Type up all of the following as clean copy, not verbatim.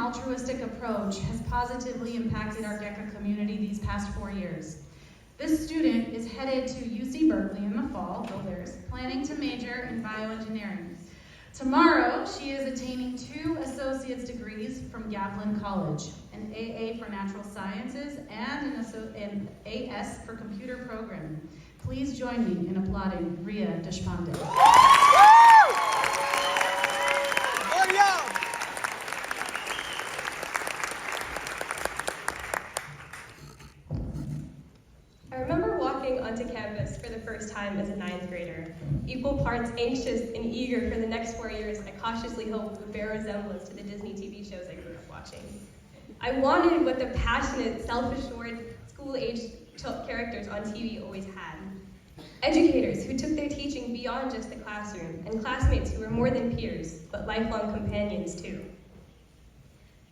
altruistic approach has positively impacted our GECA community these past 4 years. This student is headed to UC Berkeley in the fall, go Bears, planning to major in bioengineering. Tomorrow, she is attaining 2 associate's degrees from Gatlin College, an AA for Natural Sciences and an AS for Computer Programming. Please join me in applauding Ria Deshpande. I remember walking onto campus for the first time as a 9th grader, equal parts anxious and eager for the next 4 years I cautiously hoped would bear resemblance to the Disney TV shows I grew up watching. I wanted what the passionate, self-assured, school-age characters on TV always had. Educators who took their teaching beyond just the classroom, and classmates who were more than peers, but lifelong companions too.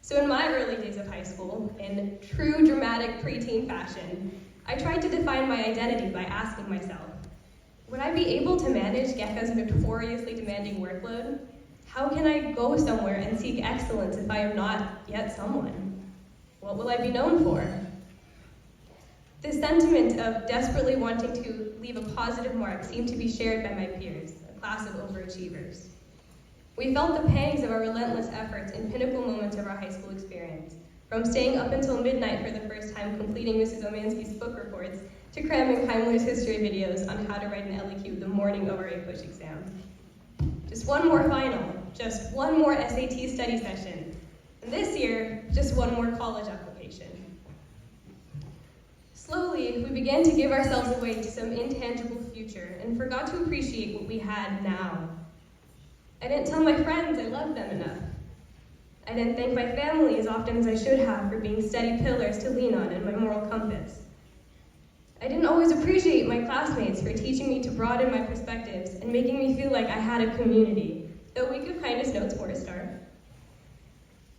So in my early days of high school, in true dramatic preteen fashion, I tried to define my identity by asking myself, would I be able to manage GECA's notoriously demanding workload? How can I go somewhere and seek excellence if I am not yet someone? What will I be known for? The sentiment of desperately wanting to leave a positive mark seemed to be shared by my peers, a class of overachievers. We felt the pangs of our relentless efforts in pinnacle moments of our high school experience, from staying up until midnight for the first time completing Mrs. Omansky's book reports, to cramming Heimler's history videos on how to write an LEQ the morning of our English exam. Just one more final, just one more SAT study session, and this year, just one more college application. Slowly, we began to give ourselves away to some intangible future and forgot to appreciate what we had now. I didn't tell my friends I loved them enough. I didn't thank my family as often as I should have for being steady pillars to lean on in my moral compass. I didn't always appreciate my classmates for teaching me to broaden my perspectives and making me feel like I had a community, though week of kindness notes were a start.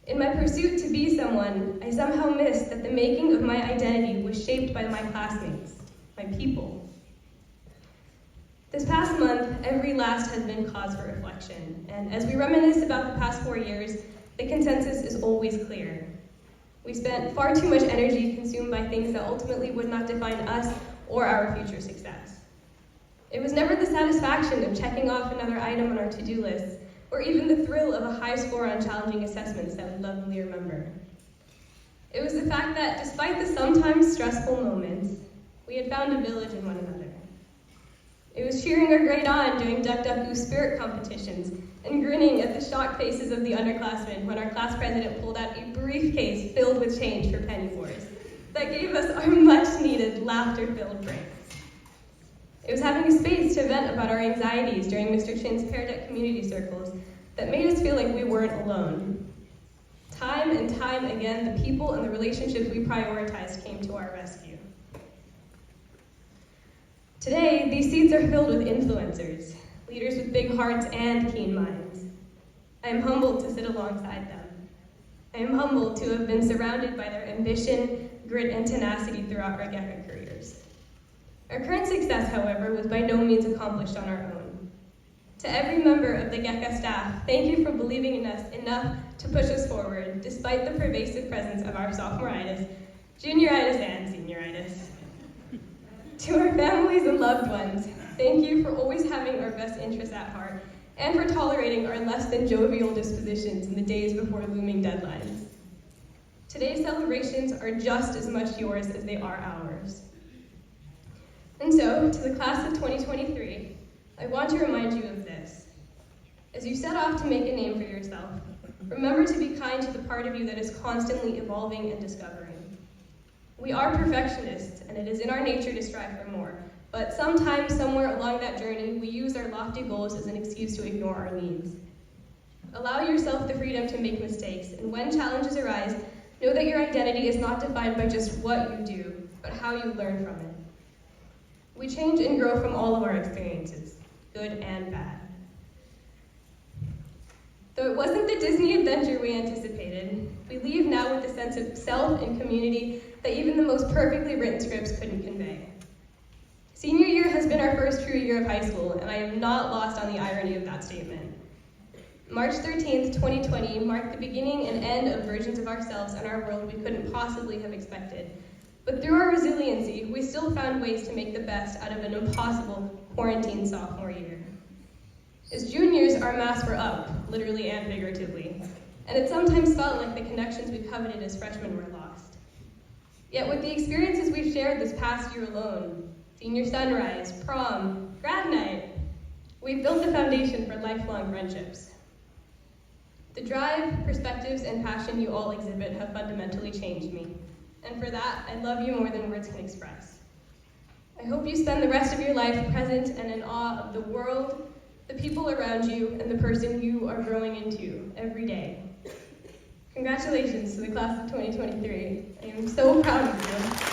In my pursuit to be someone, I somehow missed that the making of my identity was shaped by my classmates, my people. This past month, every last has been cause for reflection, and as we reminisce about the past 4 years, the consensus is always clear. We spent far too much energy consumed by things that ultimately would not define us or our future success. It was never the satisfaction of checking off another item on our to-do list, or even the thrill of a high score on challenging assessments that we lovingly remember. It was the fact that despite the sometimes stressful moments, we had found a village in one another. It was cheering our grade on during Duck Duck Goose spirit competitions and grinning at the shocked faces of the underclassmen when our class president pulled out a briefcase filled with change for penny wars that gave us our much-needed laughter-filled breaks. It was having a space to vent about our anxieties during Mr. Chin's Pear Deck community circles that made us feel like we weren't alone. Time and time again, the people and the relationships we prioritized came to our rescue. Today, these seats are filled with influencers, leaders with big hearts and keen minds. I am humbled to sit alongside them. I am humbled to have been surrounded by their ambition, grit, and tenacity throughout our GECA careers. Our current success, however, was by no means accomplished on our own. To every member of the GECA staff, thank you for believing in us enough to push us forward, despite the pervasive presence of our sophomoritis, junioritis, and senioritis. To our families and loved ones, thank you for always having our best interests at heart and for tolerating our less than jovial dispositions in the days before looming deadlines. Today's celebrations are just as much yours as they are ours. And so, to the class of 2023, I want to remind you of this. As you set off to make a name for yourself, remember to be kind to the part of you that is constantly evolving and discovering. We are perfectionists, and it is in our nature to strive for more, but sometimes, somewhere along that journey, we use our lofty goals as an excuse to ignore our needs. Allow yourself the freedom to make mistakes, and when challenges arise, know that your identity is not defined by just what you do, but how you learn from it. We change and grow from all of our experiences, good and bad. Though it wasn't the Disney adventure we anticipated, we leave now with a sense of self and community that even the most perfectly written scripts couldn't convey. Senior year has been our first true year of high school, and I am not lost on the irony of that statement. March 13th, 2020 marked the beginning and end of versions of ourselves and our world we couldn't possibly have expected. But through our resiliency, we still found ways to make the best out of an impossible quarantine sophomore year. As juniors, our masks were up, literally and figuratively, and it sometimes felt like the connections we coveted as freshmen were lost. Yet with the experiences we've shared this past year alone, senior sunrise, prom, grad night, we've built the foundation for lifelong friendships. The drive, perspectives, and passion you all exhibit have fundamentally changed me, and for that, I love you more than words can express. I hope you spend the rest of your life present and in awe of the world, the people around you, and the person you are growing into every day. Congratulations to the class of 2023. I am so proud of you.